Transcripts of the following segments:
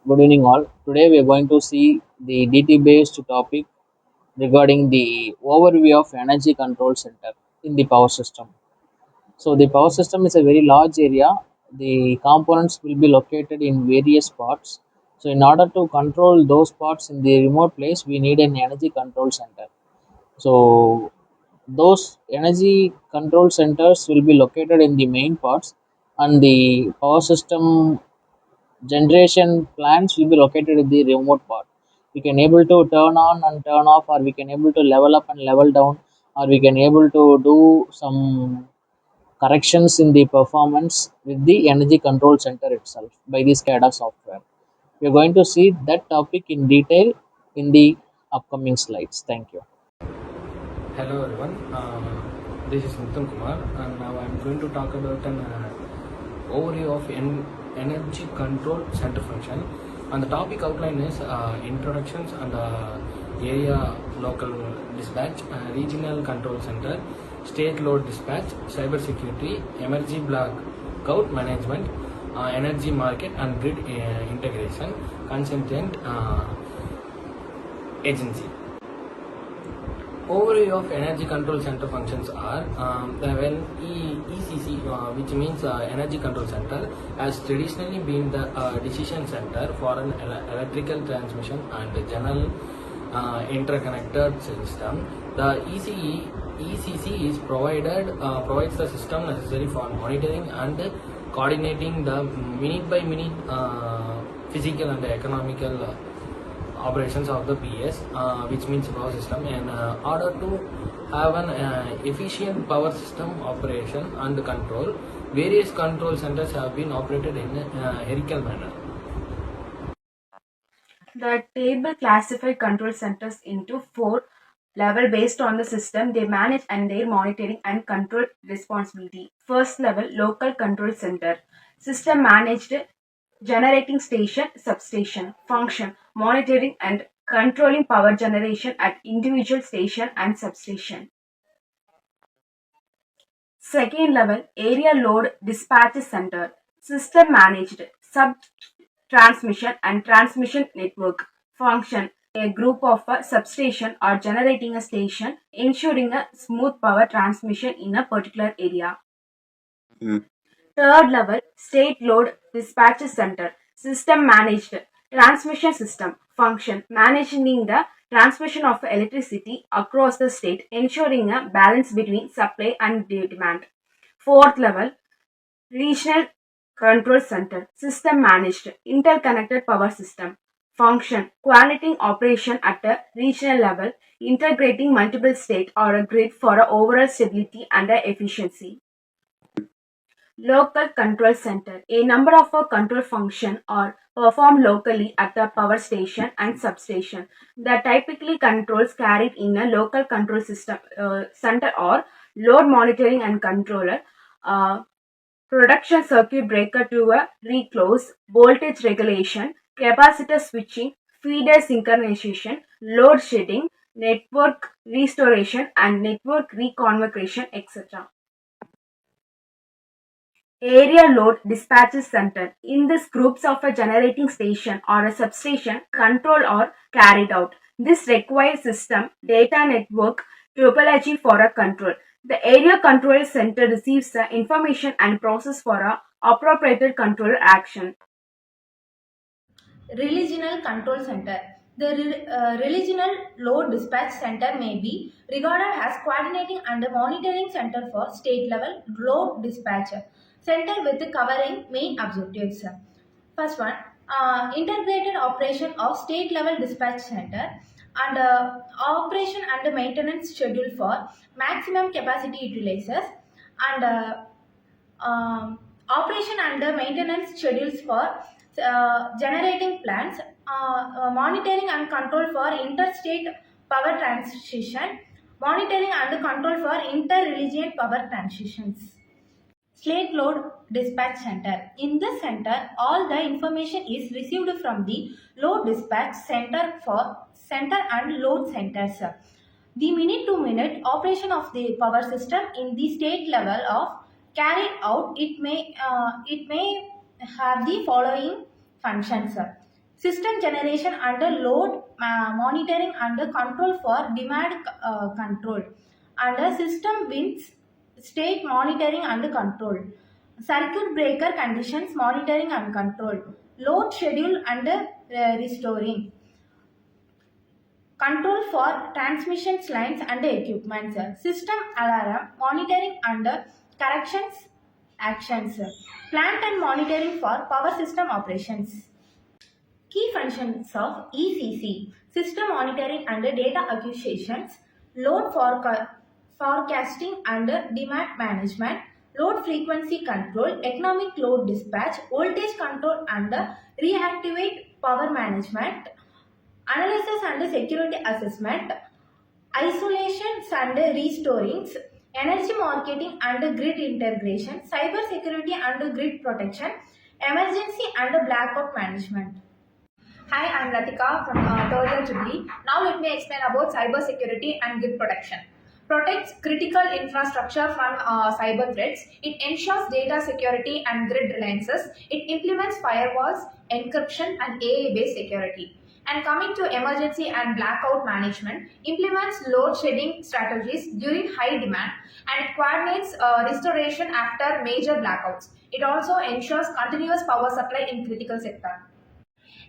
Good evening, all. Today we are going to see the DT based topic regarding the overview of energy control center in the power system. So, the power system is a very large area. The components will be located in various parts. So, in order to control those parts in the remote place, we need an energy control center. So, those energy control centers will be located in the main parts, and the power system generation plants will be located in the remote part. We can able to turn on and turn off, or we can able to level up and level down, or we can able to do some corrections in the performance with the energy control center itself by the SCADA software. We are going to see that topic in detail in the upcoming slides. Thank you. Hello everyone, this is Muthan Kumar and now I am going to talk about an overview of energy control center function, and the topic outline is introductions and area local dispatch, regional control center, state load dispatch, cyber security, emergency blackout management, energy market and grid integration, consultant agency. Overview of energy control center functions are ECC, which means energy control center, has traditionally been the decision center for an electrical transmission and general interconnected system. The ECC is provides the system necessary for monitoring and coordinating the minute by minute physical and economical operations of the PS, which means power system, in order to have an efficient power system operation and control. Various control centers have been operated in a hierarchical manner. The table classified control centers into four levels based on the system they manage and their monitoring and control responsibility. First level, local control center. System managed generating station, substation, function, monitoring and controlling power generation at individual station and substation. Second level, area load dispatch center. System managed sub transmission and transmission network. Function, a group of a substation or generating a station, ensuring a smooth power transmission in a particular area. Third level, state load dispatch center. System managed transmission system. Function, managing the transmission of electricity across the state, ensuring a balance between supply and demand. Fourth level, regional control center. System managed interconnected power system. Function, coordinating operation at a regional level, integrating multiple state or a grid for a overall stability and a efficiency. Local control center. A number of control function are performed locally at the power station and substation. The typically controls carried in a local control system center or load monitoring and controller, production circuit breaker to a reclose, voltage regulation, capacitor switching, feeder synchronization, load shedding, network restoration and network reconfiguration, etc. Area load dispatch center. In this groups of a generating station or a substation control or carried out. This requires system, data network, topology for a control. The area control center receives the information and process for a appropriate control action. Regional Control Center. The Regional Load Dispatch Center may be regarded as coordinating and monitoring center for state level load dispatch center with covering main objectives. First one, integrated operation of state level dispatch center and operation and maintenance schedule for maximum capacity utilizers and operation and maintenance schedules for generating plants, monitoring and control for interstate power transition, monitoring and control for inter-region power transitions. State load dispatch center. In this center, all the information is received from the load dispatch center for center and load centers. The minute-to-minute operation of the power system in the state level of carried out, it may have the following functions. system generation and load monitoring and control for demand control, and system winds state monitoring and control, circuit breaker conditions monitoring and control, load schedule and restoring, control for transmission lines and equipment, system alarm monitoring and corrections actions, plant and monitoring for power system operations. Key functions of ECC: system monitoring and data acquisitions, load forecasting and demand management, load frequency control, economic load dispatch, voltage control and reactivate power management, analysis and security assessment, isolations and restorings, energy marketing and grid integration, cyber security and grid protection, emergency and blackout management. Hi, I'm Latika from third year Jubilee. Now let me explain about cyber security and grid protection. Protects critical infrastructure from cyber threats. It ensures data security and grid reliances. It implements firewalls, encryption, and AI-based security. And coming to emergency and blackout management, implements load shedding strategies during high demand, and it coordinates restoration after major blackouts. It also ensures continuous power supply in critical sector.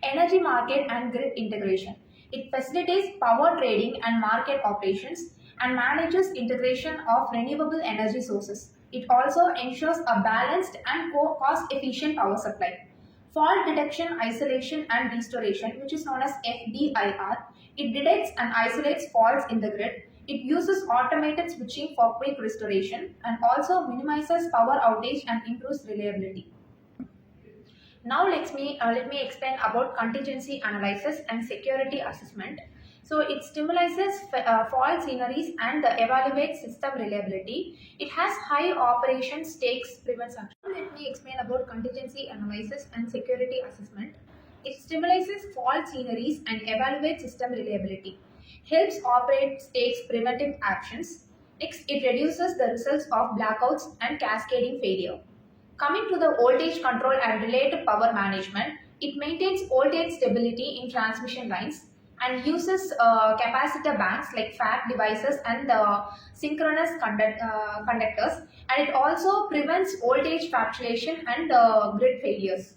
Energy market and grid integration. It facilitates power trading and market operations and manages integration of renewable energy sources. It also ensures a balanced and cost efficient power supply. Fault detection, isolation, and restoration, which is known as FDIR. It detects and isolates faults in the grid. It uses automated switching for quick restoration and also minimizes power outage and improves reliability. Now let me explain about contingency analysis and security assessment. So it stimulates fault scenarios and evaluates system reliability. It has high operation stakes prevents action. Now let me explain about contingency analysis and security assessment. It stimulates fault scenarios and evaluates system reliability. Helps operate stakes preventive actions. Next, it reduces the results of blackouts and cascading failure. Coming to the voltage control and related power management, it maintains voltage stability in transmission lines and uses capacitor banks like FAT devices and synchronous conductors, and it also prevents voltage fluctuation and grid failures.